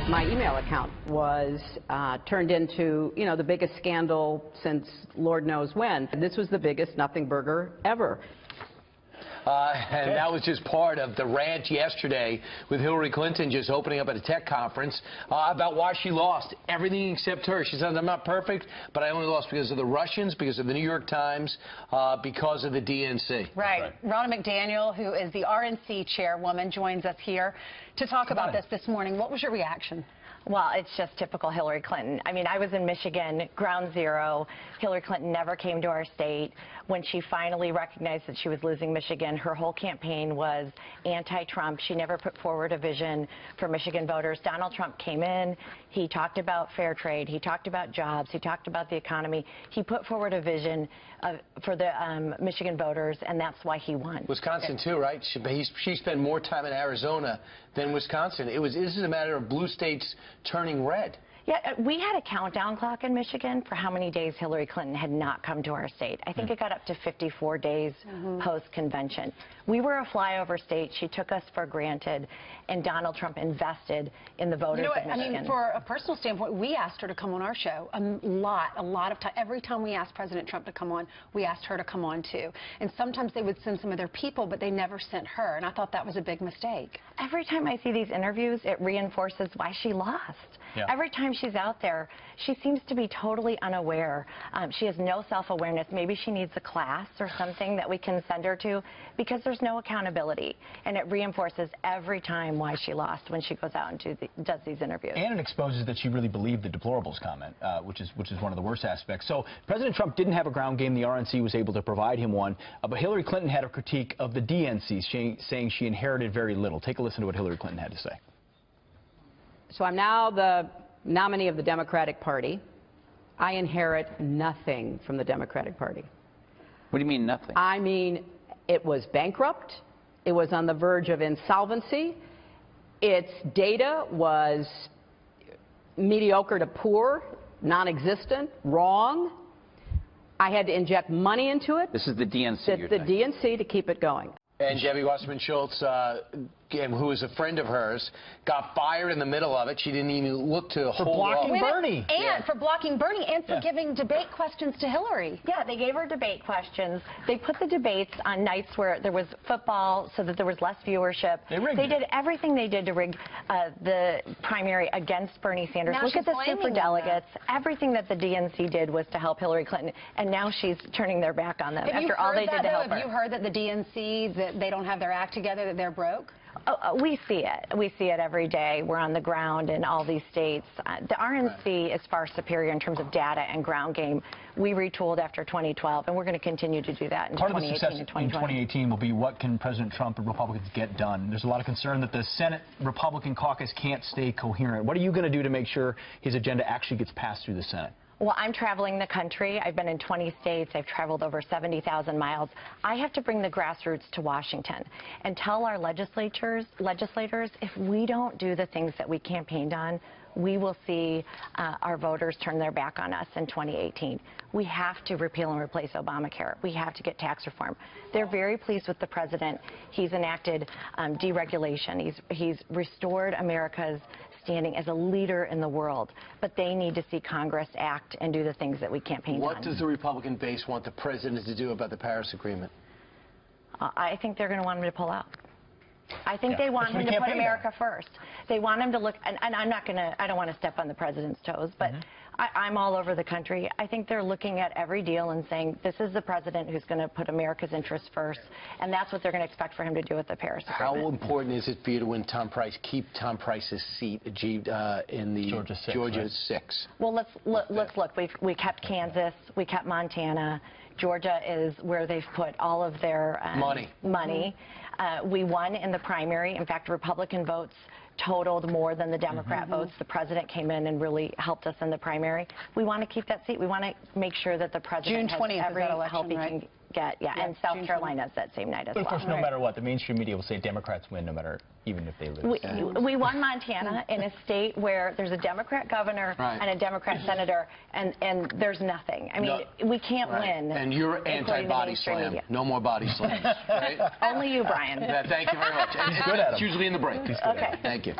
My email account was turned into, the biggest scandal since Lord knows when. This was the biggest nothing burger ever. And that was just part of the rant yesterday with Hillary Clinton just opening up at a tech conference about why she lost everything except her. She said, I'm not perfect, but I only lost because of the Russians, because of the New York Times, because of the DNC. Right. Ronna McDaniel, who is the RNC chairwoman, joins us here to talk about this morning. What was your reaction? Well, it's just typical Hillary Clinton. I mean, I was in Michigan, ground zero. Hillary Clinton never came to our state. When she finally recognized that she was losing Michigan, her whole campaign was anti-Trump. She never put forward a vision for Michigan voters. Donald Trump came in. He talked about fair trade. He talked about jobs. He talked about the economy. He put forward a vision for the Michigan voters, and that's why he won. Wisconsin, too, right? She spent more time in Arizona than Wisconsin. This is a matter of blue states turning red. Yeah, we had a countdown clock in Michigan for how many days Hillary Clinton had not come to our state. I think it got up to 54 days post-convention. We were a flyover state. She took us for granted, and Donald Trump invested in the voters of Michigan. I mean, for a personal standpoint, we asked her to come on our show a lot of time. Every time we asked President Trump to come on, we asked her to come on, too. And sometimes they would send some of their people, but they never sent her, and I thought that was a big mistake. Every time I see these interviews, it reinforces why she lost. Yeah. Every time she's out there, she seems to be totally unaware. She has no self-awareness. Maybe she needs a class or something that we can send her to, because there's no accountability. And it reinforces every time why she lost when she goes out and does these interviews. And it exposes that she really believed the deplorables comment, which is one of the worst aspects. So President Trump didn't have a ground game. The RNC was able to provide him one. But Hillary Clinton had a critique of the DNC, saying she inherited very little. Take a listen to what Hillary Clinton had to say. So I'm now the nominee of the Democratic Party. I inherit nothing from the Democratic Party. What do you mean nothing? I mean, it was bankrupt. It was on the verge of insolvency. Its data was mediocre to poor, non-existent, wrong. I had to inject money into it. This is the DNC. The DNC to keep it going. And Debbie Wasserman Schultz, who is a friend of hers, got fired in the middle of it. She didn't even look to hold blocking Bernie. And for blocking Bernie and for giving debate questions to Hillary. Yeah, they gave her debate questions. They put the debates on nights where there was football so that there was less viewership. They did everything they did to rig the primary against Bernie Sanders. Now look at the superdelegates. Everything that the DNC did was to help Hillary Clinton, and now she's turning their back on them after all they did to help her. Have you heard that the DNC, that they don't have their act together, that they're broke? We see it. We see it every day. We're on the ground in all these states. The RNC is far superior in terms of data and ground game. We retooled after 2012, and we're going to continue to do that in 2018 and 2020. Part of the success in 2018 will be what can President Trump and Republicans get done. There's a lot of concern that the Senate Republican caucus can't stay coherent. What are you going to do to make sure his agenda actually gets passed through the Senate? Well, I'm traveling the country. I've been in 20 states. I've traveled over 70,000 miles. I have to bring the grassroots to Washington and tell our legislators, if we don't do the things that we campaigned on, we will see our voters turn their back on us in 2018. We have to repeal and replace Obamacare. We have to get tax reform. They're very pleased with the president. He's enacted deregulation. He's restored America's standing as a leader in the world. But they need to see Congress act and do the things that we campaigned on. What does the Republican base want the president to do about the Paris Agreement? I think they're going to want him to pull out. I think they want him to put America first. They want him to look, and I'm not going to, I don't want to step on the president's toes, but I'm all over the country. I think they're looking at every deal and saying, this is the president who's going to put America's interests first, and that's what they're going to expect for him to do with the Paris Agreement. How important is it for you to win Tom Price, keep Tom Price's seat achieved in the Georgia 6? Well, let's look. We kept Kansas. We kept Montana. Georgia is where they've put all of their money. We won in the primary. In fact, Republican votes totaled more than the Democrat votes. The president came in and really helped us in the primary. We want to keep that seat. We want to make sure that the president has every help he can get. Yeah, and South Carolina is that same night as well. But of course, no matter what, the mainstream media will say Democrats win no matter, even if they lose. We won Montana in a state where there's a Democrat governor and a Democrat senator, and the's nothing. I mean, we can't win. And you're anti-body slam. Media. No more body slams, right? Only you, Brian. Thank you very much. And he's good at it. It's usually in the break. Okay. Thank you.